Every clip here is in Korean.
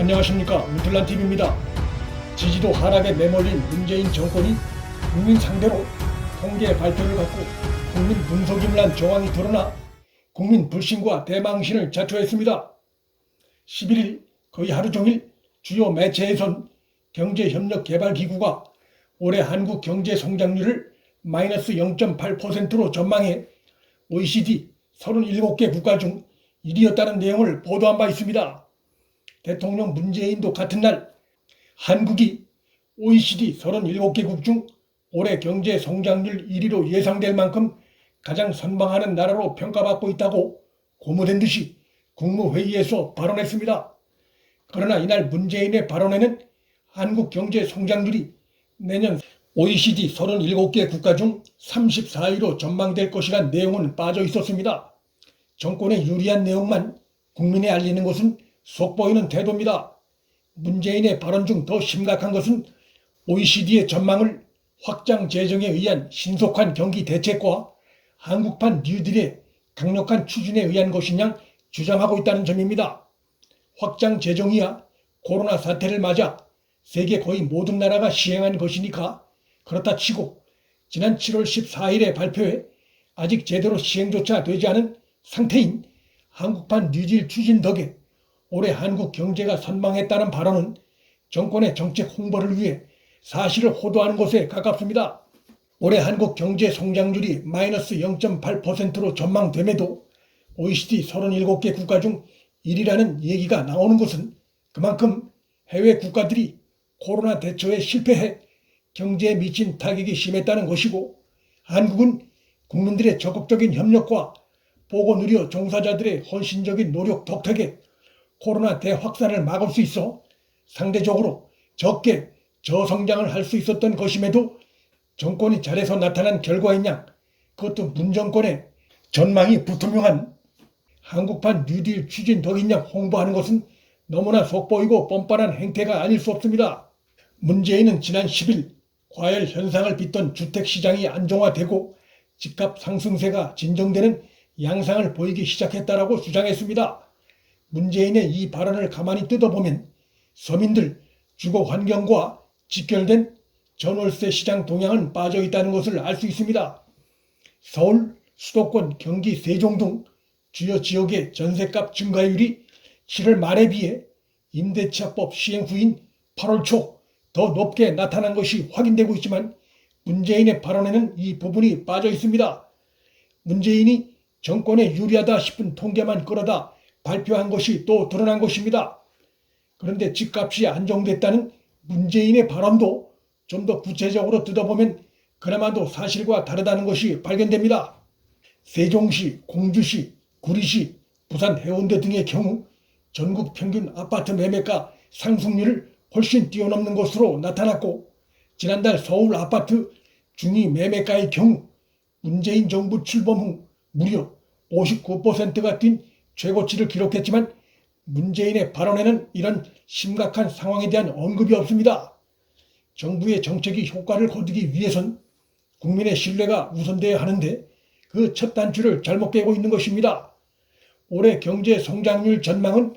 안녕하십니까, 문틀란TV입니다. 지지도 하락에 내몰린 문재인 정권이 국민 상대로 통계 발표를 갖고 국민 분석임을 한 정황이 드러나 국민 불신과 대망신을 자초했습니다. 11일 거의 하루 종일 주요 매체에선 경제협력개발기구가 올해 한국 경제 성장률을 마이너스 0.8%로 전망해 OECD 37개 국가 중 1위였다는 내용을 보도한 바 있습니다. 대통령 문재인도 같은 날 한국이 OECD 37개국 중 올해 경제 성장률 1위로 예상될 만큼 가장 선방하는 나라로 평가받고 있다고 고무된 듯이 국무회의에서 발언했습니다. 그러나 이날 문재인의 발언에는 한국 경제 성장률이 내년 OECD 37개 국가 중 34위로 전망될 것이란 내용은 빠져 있었습니다. 정권에 유리한 내용만 국민에 알리는 것은 속보이는 태도입니다. 문재인의 발언 중 더 심각한 것은 OECD의 전망을 확장 재정에 의한 신속한 경기 대책과 한국판 뉴딜의 강력한 추진에 의한 것이냐 주장하고 있다는 점입니다. 확장 재정이야 코로나 사태를 맞아 세계 거의 모든 나라가 시행한 것이니까 그렇다 치고 지난 7월 14일에 발표해 아직 제대로 시행조차 되지 않은 상태인 한국판 뉴딜 추진 덕에 올해 한국 경제가 선방했다는 발언은 정권의 정책 홍보를 위해 사실을 호도하는 것에 가깝습니다. 올해 한국 경제 성장률이 마이너스 0.8%로 전망됨에도 OECD 37개 국가 중 1위라는 얘기가 나오는 것은 그만큼 해외 국가들이 코로나 대처에 실패해 경제에 미친 타격이 심했다는 것이고, 한국은 국민들의 적극적인 협력과 보건의료 종사자들의 헌신적인 노력 덕택에 코로나 대확산을 막을 수 있어 상대적으로 적게 저성장을 할 수 있었던 것임에도 정권이 잘해서 나타난 결과인 양, 그것도 문정권의 전망이 불투명한 한국판 뉴딜 추진 덕인 양 홍보하는 것은 너무나 속보이고 뻔뻔한 행태가 아닐 수 없습니다. 문재인은 지난 10일 과열 현상을 빚던 주택시장이 안정화되고 집값 상승세가 진정되는 양상을 보이기 시작했다라고 주장했습니다. 문재인의 이 발언을 가만히 뜯어보면 서민들 주거 환경과 직결된 전월세 시장 동향은 빠져 있다는 것을 알 수 있습니다. 서울, 수도권, 경기, 세종 등 주요 지역의 전세값 증가율이 7월 말에 비해 임대차법 시행 후인 8월 초 더 높게 나타난 것이 확인되고 있지만 문재인의 발언에는 이 부분이 빠져 있습니다. 문재인이 정권에 유리하다 싶은 통계만 끌어다 발표한 것이 또 드러난 것입니다. 그런데 집값이 안정됐다는 문재인의 발언도 좀 더 구체적으로 뜯어보면 그나마도 사실과 다르다는 것이 발견됩니다. 세종시, 공주시, 구리시, 부산 해운대 등의 경우 전국 평균 아파트 매매가 상승률을 훨씬 뛰어넘는 것으로 나타났고, 지난달 서울 아파트 중위 매매가의 경우 문재인 정부 출범 후 무려 59%가 뛴 최고치를 기록했지만 문재인의 발언에는 이런 심각한 상황에 대한 언급이 없습니다. 정부의 정책이 효과를 거두기 위해선 국민의 신뢰가 우선돼야 하는데 그 첫 단추를 잘못 깨고 있는 것입니다. 올해 경제 성장률 전망은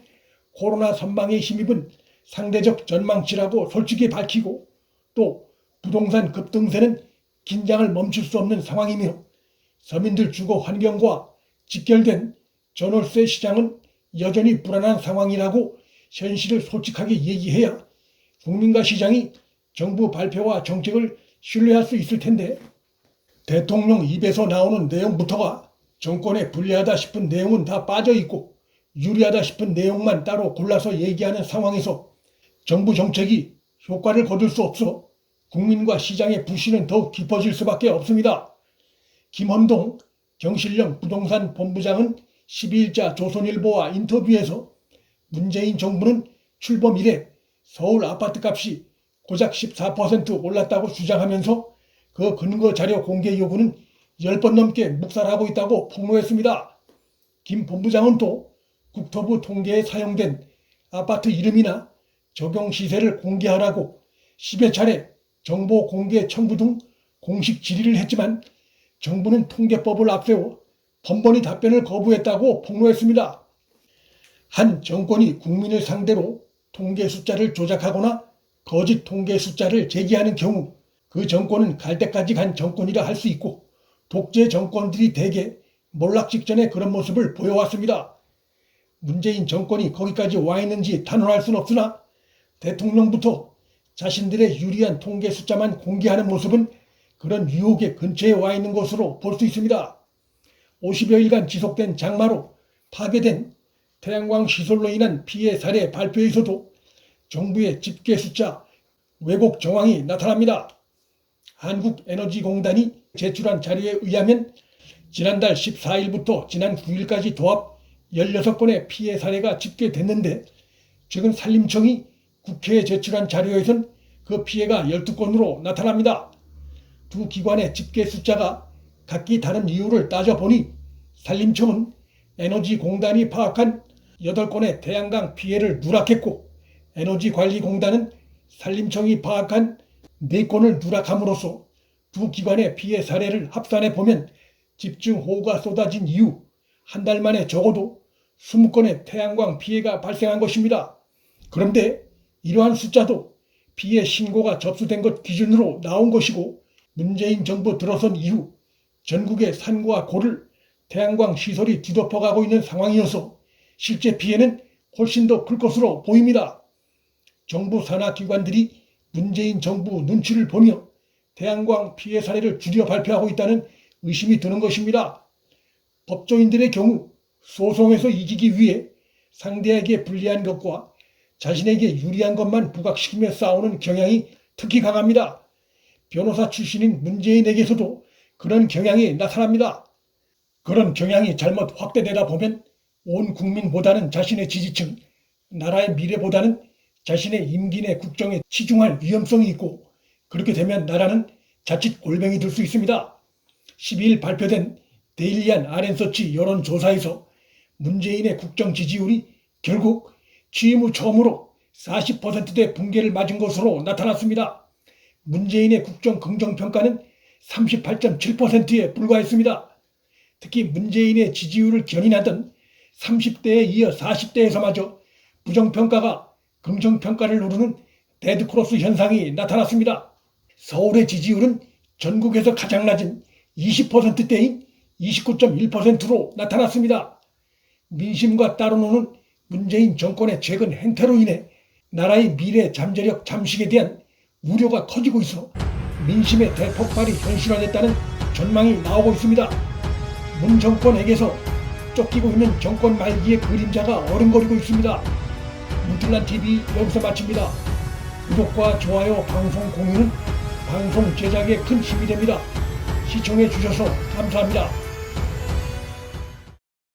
코로나 선방에 힘입은 상대적 전망치라고 솔직히 밝히고, 또 부동산 급등세는 긴장을 멈출 수 없는 상황이며 서민들 주거 환경과 직결된 전월세 시장은 여전히 불안한 상황이라고 현실을 솔직하게 얘기해야 국민과 시장이 정부 발표와 정책을 신뢰할 수 있을 텐데, 대통령 입에서 나오는 내용부터가 정권에 불리하다 싶은 내용은 다 빠져 있고 유리하다 싶은 내용만 따로 골라서 얘기하는 상황에서 정부 정책이 효과를 거둘 수 없어 국민과 시장의 불신은 더욱 깊어질 수밖에 없습니다. 김헌동 경실련 부동산 본부장은 12일자 조선일보와 인터뷰에서 문재인 정부는 출범 이래 서울 아파트값이 고작 14% 올랐다고 주장하면서 그 근거 자료 공개 요구는 10번 넘게 묵살하고 있다고 폭로했습니다. 김 본부장은 또 국토부 통계에 사용된 아파트 이름이나 적용 시세를 공개하라고 10여 차례 정보 공개 청구 등 공식 질의를 했지만 정부는 통계법을 앞세워 번번이 답변을 거부했다고 폭로했습니다. 한 정권이 국민을 상대로 통계 숫자를 조작하거나 거짓 통계 숫자를 제기하는 경우 그 정권은 갈 때까지 간 정권이라 할 수 있고, 독재 정권들이 대개 몰락 직전에 그런 모습을 보여왔습니다. 문재인 정권이 거기까지 와 있는지 단언할 수는 없으나 대통령부터 자신들의 유리한 통계 숫자만 공개하는 모습은 그런 유혹의 근처에 와 있는 것으로 볼 수 있습니다. 50여일간 지속된 장마로 파괴된 태양광 시설로 인한 피해 사례 발표에서도 정부의 집계 숫자 왜곡 정황이 나타납니다. 한국에너지공단이 제출한 자료에 의하면 지난달 14일부터 지난 9일까지 도합 16건의 피해 사례가 집계됐는데, 최근 산림청이 국회에 제출한 자료에선 그 피해가 12건으로 나타납니다. 두 기관의 집계 숫자가 각기 다른 이유를 따져보니 산림청은 에너지공단이 파악한 8건의 태양광 피해를 누락했고, 에너지관리공단은 산림청이 파악한 4건을 누락함으로써 두 기관의 피해 사례를 합산해보면 집중호우가 쏟아진 이후 한 달 만에 적어도 20건의 태양광 피해가 발생한 것입니다. 그런데 이러한 숫자도 피해 신고가 접수된 것 기준으로 나온 것이고, 문재인 정부 들어선 이후 전국의 산과 고를 태양광 시설이 뒤덮어가고 있는 상황이어서 실제 피해는 훨씬 더 클 것으로 보입니다. 정부 산하 기관들이 문재인 정부 눈치를 보며 태양광 피해 사례를 줄여 발표하고 있다는 의심이 드는 것입니다. 법조인들의 경우 소송에서 이기기 위해 상대에게 불리한 것과 자신에게 유리한 것만 부각시키며 싸우는 경향이 특히 강합니다. 변호사 출신인 문재인에게서도 그런 경향이 나타납니다. 그런 경향이 잘못 확대되다 보면 온 국민보다는 자신의 지지층, 나라의 미래보다는 자신의 임기 내 국정에 치중할 위험성이 있고, 그렇게 되면 나라는 자칫 골병이 들 수 있습니다. 12일 발표된 데일리안 RN서치 여론조사에서 문재인의 국정 지지율이 결국 취임 후 처음으로 40%대 붕괴를 맞은 것으로 나타났습니다. 문재인의 국정 긍정평가는 38.7%에 불과했습니다. 특히 문재인의 지지율을 견인하던 30대에 이어 40대에서마저 부정평가가 긍정평가를 누르는 데드크로스 현상이 나타났습니다. 서울의 지지율은 전국에서 가장 낮은 20%대인 29.1%로 나타났습니다. 민심과 따로 노는 문재인 정권의 최근 행태로 인해 나라의 미래 잠재력 잠식에 대한 우려가 커지고 있어 민심의 대폭발이 현실화됐다는 전망이 나오고 있습니다. 문 정권에게서 쫓기고 있는 정권 말기의 그림자가 어른거리고 있습니다. 문틀란TV 여기서 마칩니다. 구독과 좋아요, 방송 공유는 방송 제작에 큰 힘이 됩니다. 시청해 주셔서 감사합니다.